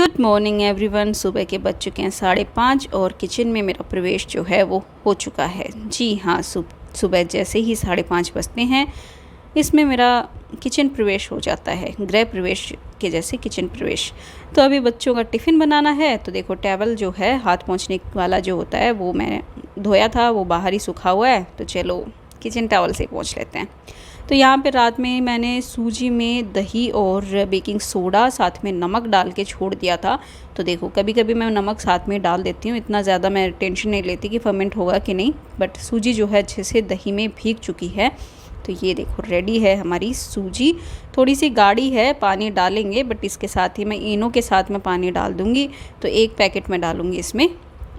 Good morning everyone. सुबह के बज चुके हैं 5:30 और किचन में मेरा प्रवेश जो है वो हो चुका है। जी हाँ, सुबह जैसे ही 5:30 बजते हैं इसमें मेरा किचन प्रवेश हो जाता है, गृह प्रवेश के जैसे किचन प्रवेश। तो अभी बच्चों का टिफ़िन बनाना है, तो देखो टेबल जो है हाथ पोंछने वाला जो होता है वो मैंने धोया था, वो बाहर ही सूखा हुआ है, तो चलो किचन टॉवल से पोंछ लेते हैं। तो यहाँ पे रात में मैंने सूजी में दही और बेकिंग सोडा साथ में नमक डाल के छोड़ दिया था। तो देखो कभी कभी मैं नमक साथ में डाल देती हूँ, इतना ज़्यादा मैं टेंशन नहीं लेती कि फर्मेंट होगा कि नहीं, बट सूजी जो है अच्छे से दही में भीग चुकी है। तो ये देखो रेडी है हमारी सूजी। थोड़ी सी गाढ़ी है, पानी डालेंगे, बट इसके साथ ही मैं इनो के साथ में पानी डाल दूँगी। तो 1 पैकेट में डालूँगी इसमें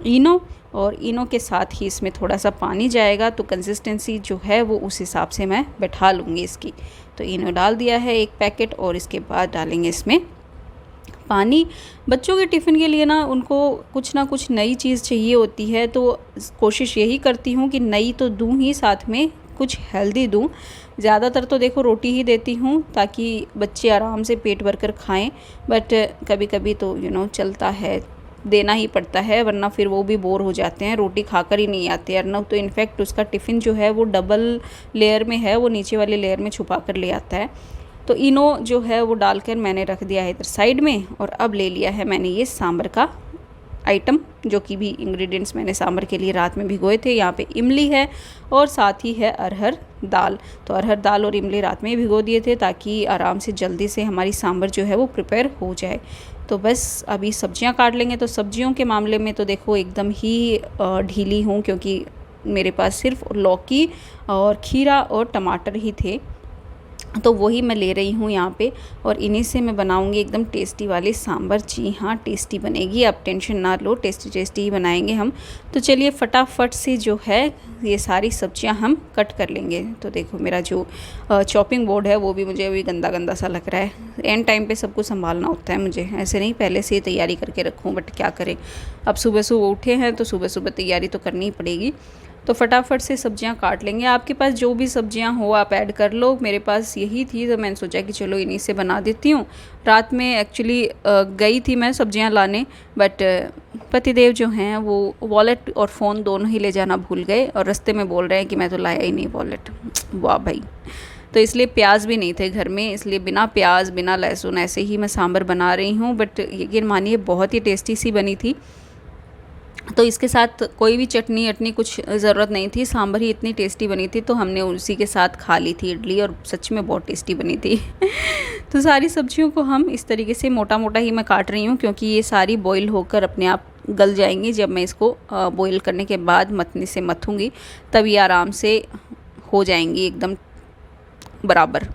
इनो, और इनो के साथ ही इसमें थोड़ा सा पानी जाएगा, तो कंसिस्टेंसी जो है वो उस हिसाब से मैं बैठा लूँगी इसकी। तो इनो डाल दिया है 1 पैकेट, और इसके बाद डालेंगे इसमें पानी। बच्चों के टिफ़िन के लिए ना उनको कुछ ना कुछ नई चीज़ चाहिए होती है, तो कोशिश यही करती हूँ कि नई तो दूँ ही, साथ में कुछ हेल्दी दूँ। ज़्यादातर तो देखो रोटी ही देती हूँ ताकि बच्चे आराम से पेट भर कर खाएँ, बट कभी कभी तो चलता है, देना ही पड़ता है, वरना फिर वो भी बोर हो जाते हैं, रोटी खाकर ही नहीं आते अर्नव तो इनफैक्ट उसका टिफ़िन जो है वो डबल लेयर में है, वो नीचे वाले लेयर में छुपा कर ले आता है। तो इनो जो है वो डालकर मैंने रख दिया है इधर साइड में, और अब ले लिया है मैंने ये सांभर का आइटम, जो कि भी इंग्रेडिएंट्स मैंने सांभर के लिए रात में भिगोए थे। यहाँ पे इमली है और साथ ही है अरहर दाल। तो अरहर दाल और इमली रात में ही भिगो दिए थे ताकि आराम से जल्दी से हमारी सांभर जो है वो प्रिपेयर हो जाए। तो बस अभी सब्जियां काट लेंगे। तो सब्जियों के मामले में तो देखो एकदम ही ढीली हूँ, क्योंकि मेरे पास सिर्फ लौकी और खीरा और टमाटर ही थे, तो वही मैं ले रही हूँ यहाँ पे, और इन्हीं से मैं बनाऊँगी एकदम टेस्टी वाली सांभर। जी हाँ, टेस्टी बनेगी, आप टेंशन ना लो, टेस्टी ही बनाएंगे हम। तो चलिए फटाफट से जो है ये सारी सब्जियां हम कट कर लेंगे। तो देखो मेरा जो चॉपिंग बोर्ड है वो भी मुझे अभी गंदा सा लग रहा है। एंड टाइम पे सब कुछ संभालना होता है मुझे, ऐसे नहीं पहले से ही तैयारी करके रखूँ, बट क्या करें, अब सुबह सुबह उठे हैं तो सुबह तैयारी तो करनी ही पड़ेगी। तो फटाफट से सब्जियां काट लेंगे। आपके पास जो भी सब्जियां हो आप ऐड कर लो, मेरे पास यही थी तो मैंने सोचा कि चलो इन्हीं से बना देती हूँ। रात में एक्चुअली गई थी मैं सब्जियां लाने, बट पतिदेव जो हैं वो वॉलेट और फ़ोन दोनों ही ले जाना भूल गए, और रास्ते में बोल रहे हैं कि मैं तो लाया ही नहीं वॉलेट। वाह भाई। तो इसलिए प्याज भी नहीं थे घर में, इसलिए बिना प्याज बिना लहसुन ऐसे ही मैं सांभर बना रही हूँ। बट यकीन मानिए बहुत ही टेस्टी सी बनी थी। तो इसके साथ कोई भी चटनी अटनी कुछ ज़रूरत नहीं थी, सांभर ही इतनी टेस्टी बनी थी, तो हमने उसी के साथ खा ली थी इडली, और सच में बहुत टेस्टी बनी थी। तो सारी सब्जियों को हम इस तरीके से मोटा ही मैं काट रही हूँ, क्योंकि ये सारी बॉईल होकर अपने आप गल जाएंगी। जब मैं इसको बॉईल करने के बाद मतनी से मथूँगी तब ये आराम से हो जाएंगी एकदम बराबर।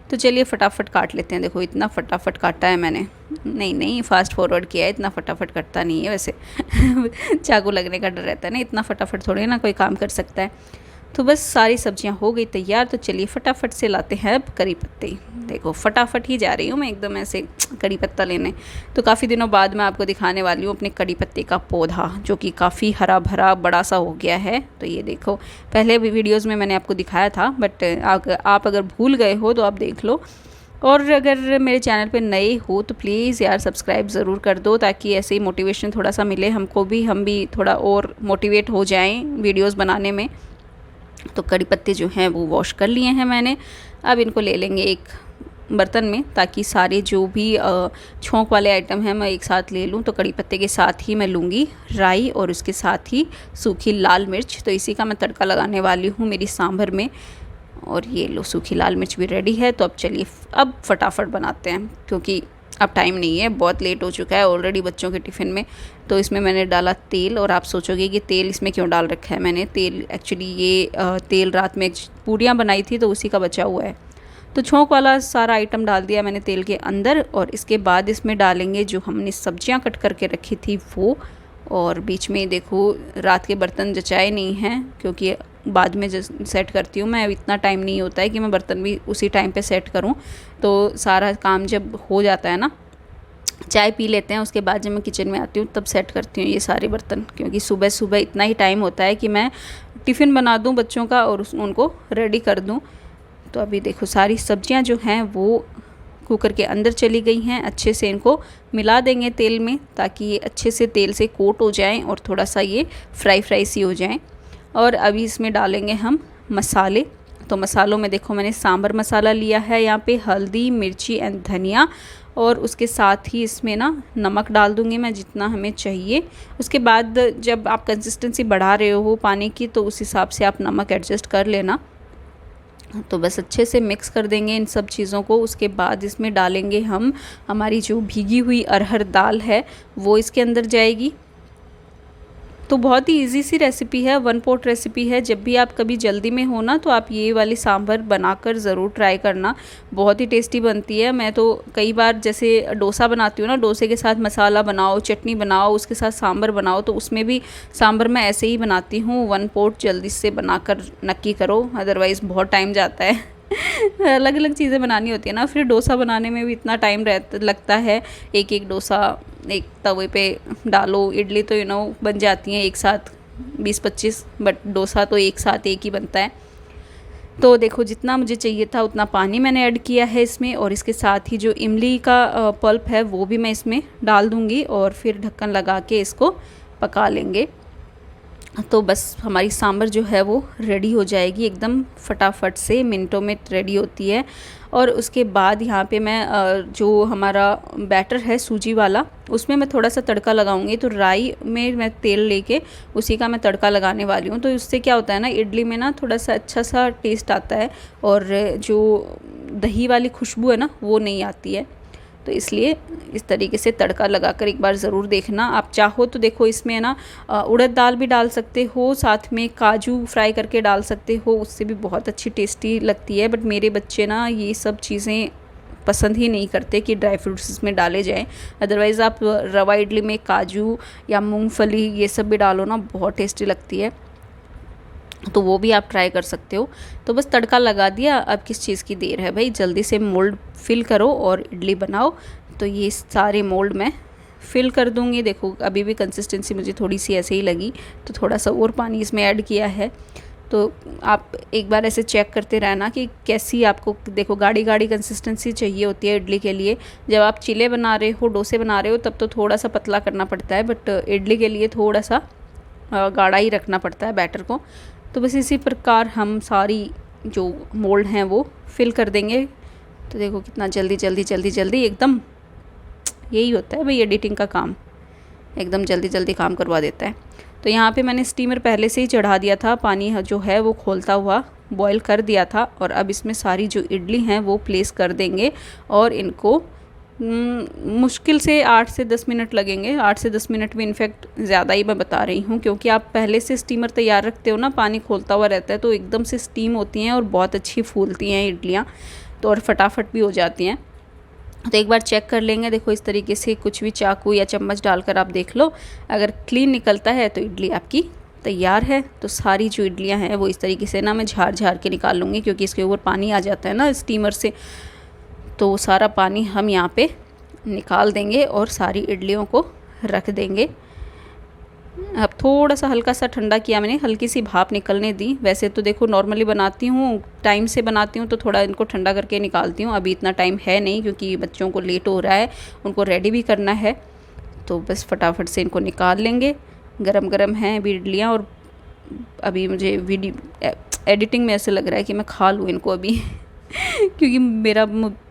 तो चलिए फटाफट काट लेते हैं। देखो इतना फटाफट काटा है मैंने, नहीं फास्ट फॉरवर्ड किया है, इतना फटाफट कटता नहीं है वैसे। चाकू लगने का डर रहता है ना, इतना फटाफट थोड़ी ना कोई काम कर सकता है। तो बस सारी सब्जियां हो गई तैयार। तो चलिए फटाफट से लाते हैं अब करी पत्ते। देखो फटाफट ही जा रही हूँ मैं एकदम ऐसे कड़ी पत्ता लेने। तो काफ़ी दिनों बाद मैं आपको दिखाने वाली हूँ अपने कड़ी पत्ते का पौधा, जो कि काफ़ी हरा भरा बड़ा सा हो गया है। तो ये देखो, पहले भी वीडियोज़ में मैंने आपको दिखाया था, बट आप अगर भूल गए हो तो आप देख लो। और अगर मेरे चैनल पे नए हो तो प्लीज़ यार सब्सक्राइब ज़रूर कर दो, ताकि ऐसे ही मोटिवेशन थोड़ा सा मिले हमको भी, हम भी थोड़ा और मोटिवेट हो जाएं वीडियोस बनाने में। तो कड़ी पत्ते जो हैं वो वॉश कर लिए हैं मैंने। अब इनको ले लेंगे एक बर्तन में, ताकि सारे जो भी छोंक वाले आइटम हैं मैं एक साथ ले लूँ। तो कड़ी पत्ते के साथ ही मैं लूँगी राई, और उसके साथ ही सूखी लाल मिर्च। तो इसी का मैं तड़का लगाने वाली हूँ मेरी सांभर में। और ये लो सूखी लाल मिर्च भी रेडी है। तो अब चलिए अब फटाफट बनाते हैं, क्योंकि अब टाइम नहीं है, बहुत लेट हो चुका है ऑलरेडी बच्चों के टिफ़िन में। तो इसमें मैंने डाला तेल, और आप सोचोगे कि तेल इसमें क्यों डाल रखा है मैंने। तेल एक्चुअली ये तेल रात में पूरियाँ बनाई थी तो उसी का बचा हुआ है। तो छोंक वाला सारा आइटम डाल दिया मैंने तेल के अंदर, और इसके बाद इसमें डालेंगे जो हमने सब्जियां कट करके रखी थी वो। और बीच में देखो रात के बर्तन जचाए नहीं हैं, क्योंकि बाद में सेट करती हूँ मैं, अब इतना टाइम नहीं होता है कि मैं बर्तन भी उसी टाइम पे सेट करूँ। तो सारा काम जब हो जाता है ना, चाय पी लेते हैं, उसके बाद जब मैं किचन में आती हूँ तब सेट करती हूँ ये सारे बर्तन, क्योंकि सुबह इतना ही टाइम होता है कि मैं टिफ़िन बना दूँ बच्चों का और उनको रेडी कर दूँ। तो अभी देखो सारी सब्जियां जो हैं वो कुकर के अंदर चली गई हैं। अच्छे से इनको मिला देंगे तेल में, ताकि ये अच्छे से तेल से कोट हो जाएं और थोड़ा सा ये फ्राई सी हो जाएं। और अभी इसमें डालेंगे हम मसाले। तो मसालों में देखो मैंने सांभर मसाला लिया है यहाँ पे, हल्दी, मिर्ची एंड धनिया, और उसके साथ ही इसमें ना नमक डाल दूँगी मैं जितना हमें चाहिए। उसके बाद जब आप कंसिस्टेंसी बढ़ा रहे हो पानी की तो उस हिसाब से आप नमक एडजस्ट कर लेना। तो बस अच्छे से मिक्स कर देंगे इन सब चीज़ों को। उसके बाद इसमें डालेंगे हम हमारी जो भीगी हुई अरहर दाल है वो इसके अंदर जाएगी। तो बहुत ही इजी सी रेसिपी है, 1 पॉट रेसिपी है। जब भी आप कभी जल्दी में हो ना तो आप ये वाली सांभर बनाकर ज़रूर ट्राई करना, बहुत ही टेस्टी बनती है। मैं तो कई बार जैसे डोसा बनाती हूँ ना, डोसे के साथ मसाला बनाओ, चटनी बनाओ, उसके साथ सांभर बनाओ, तो उसमें भी सांभर मैं ऐसे ही बनाती हूँ। 1 पॉट जल्दी से बनाकर नक्की करो, अदरवाइज़ बहुत टाइम जाता है। अलग अलग चीज़ें बनानी होती है ना, फिर डोसा बनाने में भी इतना टाइम लगता है। एक डोसा एक तवे पे डालो, इडली तो बन जाती हैं एक साथ 20-25, बट डोसा तो एक साथ एक ही बनता है। तो देखो जितना मुझे चाहिए था उतना पानी मैंने ऐड किया है इसमें, और इसके साथ ही जो इमली का पल्प है वो भी मैं इसमें डाल दूँगी, और फिर ढक्कन लगा के इसको पका लेंगे। तो बस हमारी सांभर जो है वो रेडी हो जाएगी, एकदम फटाफट से मिनटों में रेडी होती है। और उसके बाद यहाँ पे मैं जो हमारा बैटर है सूजी वाला, उसमें मैं थोड़ा सा तड़का लगाऊंगी। तो राई में मैं तेल लेके उसी का मैं तड़का लगाने वाली हूँ। तो उससे क्या होता है ना, इडली में ना थोड़ा सा अच्छा सा टेस्ट आता है, और जो दही वाली खुशबू है ना वो नहीं आती है। तो इसलिए इस तरीके से तड़का लगाकर एक बार ज़रूर देखना। आप चाहो तो देखो इसमें ना उड़द दाल भी डाल सकते हो, साथ में काजू फ्राई करके डाल सकते हो, उससे भी बहुत अच्छी टेस्टी लगती है। बट मेरे बच्चे ना ये सब चीज़ें पसंद ही नहीं करते कि ड्राई फ्रूट्स इसमें डाले जाएं। अदरवाइज़ आप रवा इडली में काजू या मूंगफली ये सब भी डालो ना, बहुत टेस्टी लगती है। तो वो भी आप ट्राई कर सकते हो। तो बस तड़का लगा दिया, अब किस चीज़ की देर है भाई, जल्दी से मोल्ड फिल करो और इडली बनाओ। तो ये सारे मोल्ड मैं फिल कर दूँगी। देखो अभी भी कंसिस्टेंसी मुझे थोड़ी सी ऐसे ही लगी, तो थोड़ा सा और पानी इसमें ऐड किया है। तो आप एक बार ऐसे चेक करते रहना कि कैसी आपको, देखो गाढ़ी गाढ़ी कंसिस्टेंसी चाहिए होती है इडली के लिए। जब आप चिले बना रहे हो, डोसे बना रहे हो, तब तो थोड़ा सा पतला करना पड़ता है, बट इडली के लिए थोड़ा सा गाढ़ा ही रखना पड़ता है बैटर को। तो बस इसी प्रकार हम सारी जो मोल्ड हैं वो फिल कर देंगे। तो देखो कितना जल्दी जल्दी जल्दी जल्दी, एकदम यही होता है भाई एडिटिंग का काम, एकदम जल्दी जल्दी काम करवा देता है। तो यहाँ पे मैंने स्टीमर पहले से ही चढ़ा दिया था, पानी जो है वो खोलता हुआ बॉयल कर दिया था। और अब इसमें सारी जो इडली हैं वो प्लेस कर देंगे, और इनको मुश्किल से 8 से 10 मिनट लगेंगे। 8 से 10 मिनट में इनफैक्ट ज़्यादा ही मैं बता रही हूँ, क्योंकि आप पहले से स्टीमर तैयार रखते हो ना, पानी खोलता हुआ रहता है, तो एकदम से स्टीम होती हैं और बहुत अच्छी फूलती हैं इडलियाँ, तो और फटाफट भी हो जाती हैं। तो एक बार चेक कर लेंगे। देखो इस तरीके से कुछ भी चाकू या चम्मच डालकर आप देख लो, अगर क्लीन निकलता है तो इडली आपकी तैयार है। तो सारी जो इडलियाँ हैं वो इस तरीके से ना मैं झाड़ झाड़ के निकाल लूँगी, क्योंकि इसके ऊपर पानी आ जाता है ना स्टीमर से, तो सारा पानी हम यहाँ पे निकाल देंगे और सारी इडलियों को रख देंगे। अब थोड़ा सा हल्का सा ठंडा किया मैंने, हल्की सी भाप निकलने दी। वैसे तो देखो नॉर्मली बनाती हूँ, टाइम से बनाती हूँ, तो थोड़ा इनको ठंडा करके निकालती हूँ। अभी इतना टाइम है नहीं, क्योंकि बच्चों को लेट हो रहा है, उनको रेडी भी करना है। तो बस फटाफट से इनको निकाल लेंगे। गरम गरम हैं अभी इडलियाँ, और अभी मुझे वीडियो एडिटिंग में ऐसे लग रहा है कि मैं खा लूँ इनको अभी क्योंकि मेरा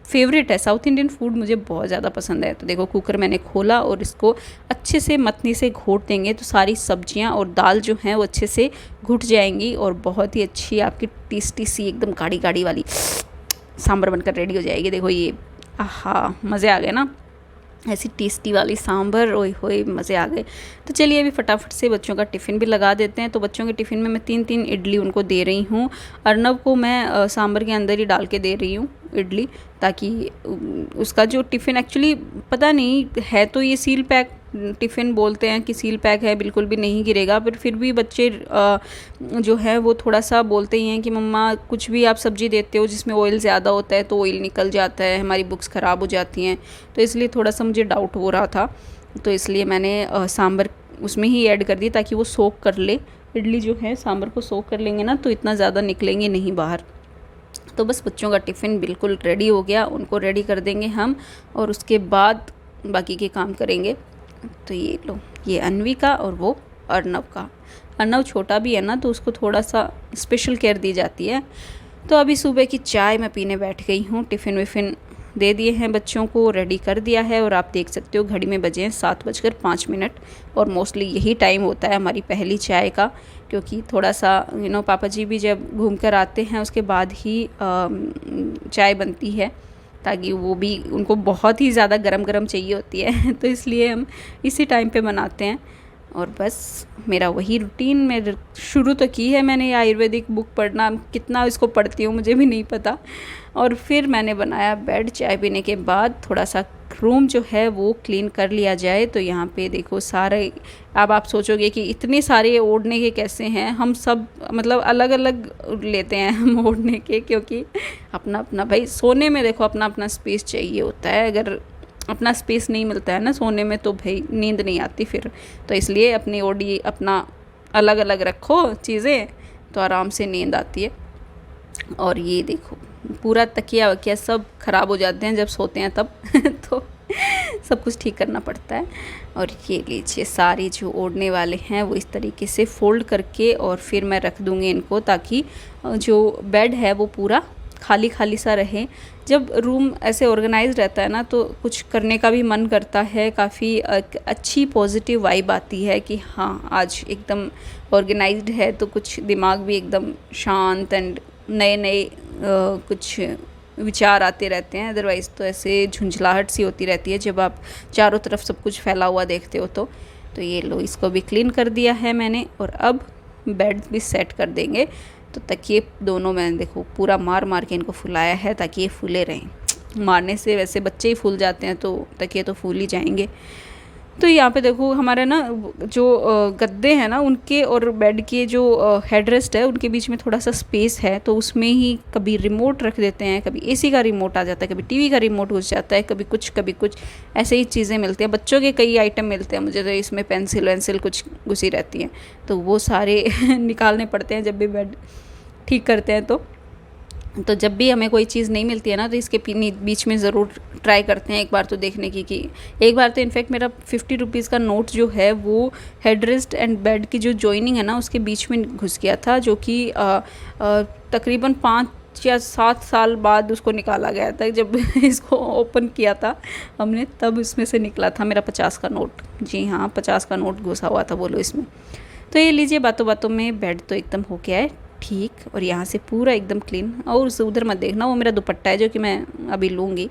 फेवरेट है, साउथ इंडियन फूड मुझे बहुत ज़्यादा पसंद है। तो देखो कुकर मैंने खोला और इसको अच्छे से मतनी से घोट देंगे, तो सारी सब्जियां और दाल जो हैं वो अच्छे से घुट जाएंगी, और बहुत ही अच्छी आपकी टेस्टी सी एकदम गाढ़ी गाढ़ी वाली सांभर बनकर रेडी हो जाएगी। देखो ये, आहा मज़े आ गए ना, ऐसी टेस्टी वाली सांभर, ओए होए मज़े आ गए। तो चलिए अभी फटाफट से बच्चों का टिफ़िन भी लगा देते हैं। तो बच्चों के टिफ़िन में मैं 3-3 इडली उनको दे रही हूँ। अर्नव को मैं सांभर के अंदर ही डाल के दे रही हूँ इडली, ताकि उसका जो टिफ़िन एक्चुअली पता नहीं है, तो ये सील पैक टिफ़िन बोलते हैं कि सील पैक है, बिल्कुल भी नहीं गिरेगा, पर फिर भी बच्चे जो है वो थोड़ा सा बोलते ही हैं कि मम्मा कुछ भी आप सब्ज़ी देते हो जिसमें ऑयल ज़्यादा होता है तो ऑयल निकल जाता है, हमारी बुक्स ख़राब हो जाती हैं। तो इसलिए थोड़ा सा मुझे डाउट हो रहा था, तो इसलिए मैंने सांभर उसमें ही ऐड कर दी, ताकि वो सोक कर ले। इडली जो है सांभर को सोक कर लेंगे ना, तो इतना ज़्यादा निकलेंगे नहीं बाहर। तो बस बच्चों का टिफ़िन बिल्कुल रेडी हो गया, उनको रेडी कर देंगे हम और उसके बाद बाकी के काम करेंगे। तो ये लो, ये अन्वी का और वो अर्नव का। अर्नव छोटा भी है ना, तो उसको थोड़ा सा स्पेशल केयर दी जाती है। तो अभी सुबह की चाय मैं पीने बैठ गई हूँ। टिफ़िन विफ़िन दे दिए हैं, बच्चों को रेडी कर दिया है और आप देख सकते हो घड़ी में बजे हैं 7:05 और मोस्टली यही टाइम होता है हमारी पहली चाय का, क्योंकि थोड़ा सा पापा जी भी जब घूम कर आते हैं उसके बाद ही चाय बनती है, ताकि वो भी उनको बहुत ही ज़्यादा गरम गरम चाहिए होती है तो इसलिए हम इसी टाइम पे बनाते हैं। और बस मेरा वही रूटीन में शुरू तो की है मैंने, आयुर्वेदिक बुक पढ़ना, कितना इसको पढ़ती हूँ मुझे भी नहीं पता। और फिर मैंने बनाया बेड। चाय पीने के बाद थोड़ा सा रूम जो है वो क्लीन कर लिया जाए। तो यहाँ पे देखो सारे, अब आप सोचोगे कि इतने सारे ओढ़ने के कैसे हैं, हम सब मतलब अलग अलग लेते हैं हम ओढ़ने के, क्योंकि अपना अपना भाई सोने में देखो अपना अपना स्पेस चाहिए होता है। अगर अपना स्पेस नहीं मिलता है ना सोने में तो भाई नींद नहीं आती फिर, तो इसलिए अपनी ओडी अपना अलग अलग रखो चीज़ें, तो आराम से नींद आती है। और ये देखो पूरा तकिया वकिया सब ख़राब हो जाते हैं जब सोते हैं तब तो सब कुछ ठीक करना पड़ता है। और ये लीजिए सारे जो ओढ़ने वाले हैं वो इस तरीके से फ़ोल्ड करके और फिर मैं रख दूँगी इनको, ताकि जो बेड है वो पूरा खाली खाली सा रहे। जब रूम ऐसे ऑर्गेनाइज रहता है ना तो कुछ करने का भी मन करता है, काफ़ी अच्छी पॉजिटिव वाइब आती है कि हाँ आज एकदम ऑर्गेनाइज्ड है, तो कुछ दिमाग भी एकदम शांत एंड नए नए कुछ विचार आते रहते हैं। अदरवाइज़ तो ऐसे झुंझलाहट सी होती रहती है जब आप चारों तरफ सब कुछ फैला हुआ देखते हो। तो ये लो, इसको भी क्लीन कर दिया है मैंने और अब बेड भी सेट कर देंगे। तो तकिए दोनों मैंने देखो पूरा मार मार के इनको फुलाया है ताकि ये फूले रहें। मारने से वैसे बच्चे ही फूल जाते हैं, तो तकिए तो फूल ही जाएंगे। तो यहाँ पे देखो हमारे ना जो गद्दे हैं ना उनके और बेड के जो हेडरेस्ट है उनके बीच में थोड़ा सा स्पेस है, तो उसमें ही कभी रिमोट रख देते हैं, कभी एसी का रिमोट आ जाता है, कभी टीवी का रिमोट घुस जाता है, कभी कुछ ऐसे ही चीज़ें मिलती हैं। बच्चों के कई आइटम मिलते हैं, मुझे तो इसमें पेंसिल वेंसिल कुछ घुसी रहती हैं, तो वो सारे निकालने पड़ते हैं जब भी बेड ठीक करते हैं। तो जब भी हमें कोई चीज़ नहीं मिलती है ना तो इसके बीच में ज़रूर ट्राई करते हैं एक बार तो देखने की कि एक बार तो इनफैक्ट मेरा 50 रुपीज़ का नोट जो है वो हेडरेस्ट एंड बेड की जो जॉइनिंग है ना उसके बीच में घुस गया था, जो कि तकरीबन 5 या 7 साल बाद उसको निकाला गया था। जब इसको ओपन किया था हमने तब इसमें से निकला था मेरा 50 का नोट। जी हाँ, 50 का नोट घुसा हुआ था बोलो इसमें। तो ये लीजिए, बातों बातों में बेड तो एकदम हो गया है ठीक, और यहाँ से पूरा एकदम क्लीन। और उसे उधर मत देखना, वो मेरा दुपट्टा है जो कि मैं अभी लूँगी।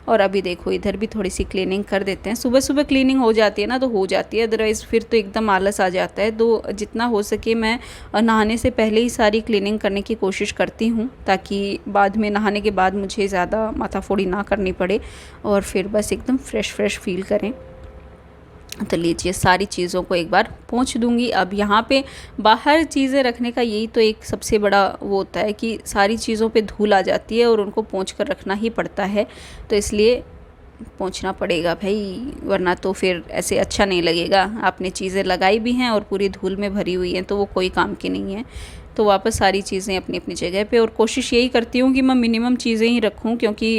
और अभी देखो इधर भी थोड़ी सी क्लीनिंग कर देते हैं। सुबह सुबह क्लीनिंग हो जाती है ना तो हो जाती है, अदरवाइज़ फिर तो एकदम आलस आ जाता है। तो जितना हो सके मैं नहाने से पहले ही सारी क्लीनिंग करने की कोशिश करती हूँ, ताकि बाद में नहाने के बाद मुझे ज़्यादा माथाफोड़ी ना करनी पड़े और फिर बस एकदम फ्रेश फील करें। तो लीजिए सारी चीज़ों को एक बार पोंछ दूंगी। अब यहाँ पे बाहर चीज़ें रखने का यही तो एक सबसे बड़ा वो होता है कि सारी चीज़ों पे धूल आ जाती है और उनको पोंछ कर रखना ही पड़ता है, तो इसलिए पोंछना पड़ेगा भाई, वरना तो फिर ऐसे अच्छा नहीं लगेगा। आपने चीज़ें लगाई भी हैं और पूरी धूल में भरी हुई हैं तो वो कोई काम की नहीं है। तो वापस सारी चीज़ें अपनी अपनी जगह पे, और कोशिश यही करती हूँ कि मैं मिनिमम चीज़ें ही रखूँ, क्योंकि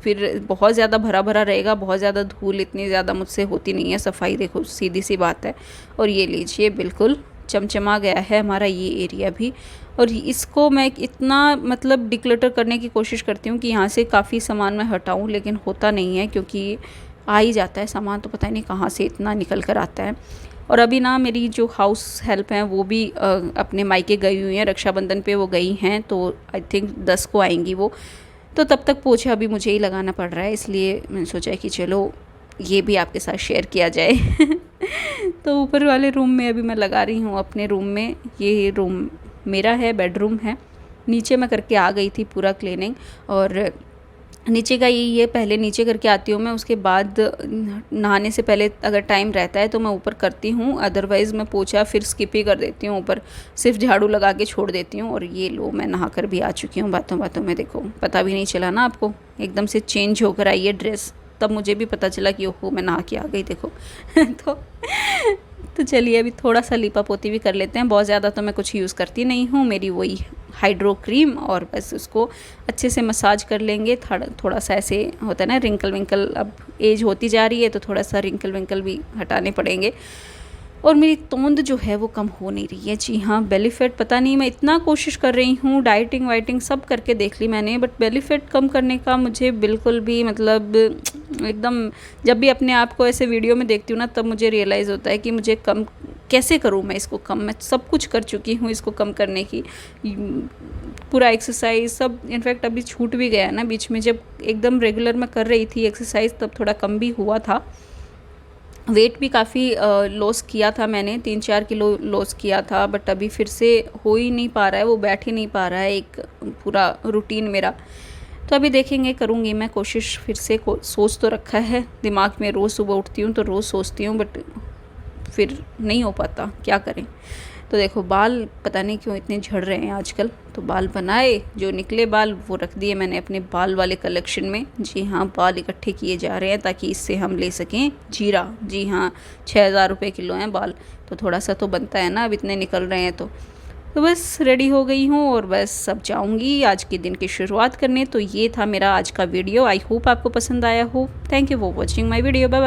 फिर बहुत ज़्यादा भरा भरा रहेगा, बहुत ज़्यादा धूल इतनी ज़्यादा मुझसे होती नहीं है सफाई, देखो सीधी सी बात है। और ये लीजिए बिल्कुल चमचमा गया है हमारा ये एरिया भी। और इसको मैं इतना मतलब डिक्लटर करने की कोशिश करती हूँ कि यहाँ से काफ़ी सामान मैं हटाऊँ, लेकिन होता नहीं है क्योंकि आ ही जाता है सामान, तो पता नहीं कहाँ से इतना निकल कर आता है। और अभी ना मेरी जो हाउस हेल्प हैं वो भी अपने मायके गई हुई हैं, रक्षाबंधन पे वो गई हैं, तो आई थिंक 10 को आएंगी वो। तो तब तक पोछा अभी मुझे ही लगाना पड़ रहा है, इसलिए मैंने सोचा कि चलो ये भी आपके साथ शेयर किया जाए तो ऊपर वाले रूम में अभी मैं लगा रही हूँ अपने रूम में। ये रूम मेरा है, बेडरूम है। नीचे मैं करके आ गई थी पूरा क्लीनिंग, और नीचे का ये पहले नीचे करके आती हूँ मैं, उसके बाद नहाने से पहले अगर टाइम रहता है तो मैं ऊपर करती हूँ, अदरवाइज़ मैं पोछा फिर स्किप ही कर देती हूँ, ऊपर सिर्फ झाड़ू लगा के छोड़ देती हूँ। और ये लो मैं नहा कर भी आ चुकी हूँ, बातों बातों में देखो पता भी नहीं चला ना आपको, एकदम से चेंज होकर आई है ड्रेस, तब मुझे भी पता चला कि ओहो मैं नहा के आ गई देखो तो तो चलिए अभी थोड़ा सा लीपा पोती भी कर लेते हैं। बहुत ज़्यादा तो मैं कुछ यूज़ करती नहीं हूँ, मेरी वही हाइड्रो क्रीम, और बस उसको अच्छे से मसाज कर लेंगे। थोड़ा सा ऐसे होता है ना रिंकल विंकल, अब एज होती जा रही है तो थोड़ा सा रिंकल विंकल भी हटाने पड़ेंगे। और मेरी तोंद जो है वो कम हो नहीं रही है। जी हाँ, बेली फैट पता नहीं, मैं इतना कोशिश कर रही हूँ, डाइटिंग वाइटिंग सब करके देख ली मैंने, बट बेली फैट कम करने का मुझे बिल्कुल भी मतलब एकदम, जब भी अपने आप को ऐसे वीडियो में देखती हूँ ना तब मुझे रियलाइज़ होता है कि मुझे कम कैसे करूँ मैं इसको कम। मैं सब कुछ कर चुकी हूँ इसको कम करने की, पूरा एक्सरसाइज सब, इनफैक्ट अभी छूट भी गया ना बीच में, जब एकदम रेगुलर मैं कर रही थी एक्सरसाइज तब थोड़ा कम भी हुआ था। वेट भी काफ़ी लॉस किया था मैंने, 3-4 किलो लॉस किया था, बट अभी फिर से हो ही नहीं पा रहा है, वो बैठ ही नहीं पा रहा है एक पूरा रूटीन मेरा। तो अभी देखेंगे, करूँगी मैं कोशिश फिर से। सोच तो रखा है दिमाग में, रोज़ सुबह उठती हूँ तो रोज़ सोचती हूँ, बट फिर नहीं हो पाता, क्या करें। तो देखो बाल पता नहीं क्यों इतने झड़ रहे हैं आजकल, तो बाल बनाए, जो निकले बाल वो रख दिए मैंने अपने बाल वाले कलेक्शन में। जी हाँ, बाल इकट्ठे किए जा रहे हैं ताकि इससे हम ले सकें जीरा। जी हाँ, 6,000 रुपये किलो हैं बाल, तो थोड़ा सा तो बनता है ना, अब इतने निकल रहे हैं तो बस रेडी हो गई हूँ और बस सब जाऊँगी आज के दिन की शुरुआत करने। तो ये था मेरा आज का वीडियो, आई होप आपको पसंद आया हो। Thank you for watching my video, bye bye.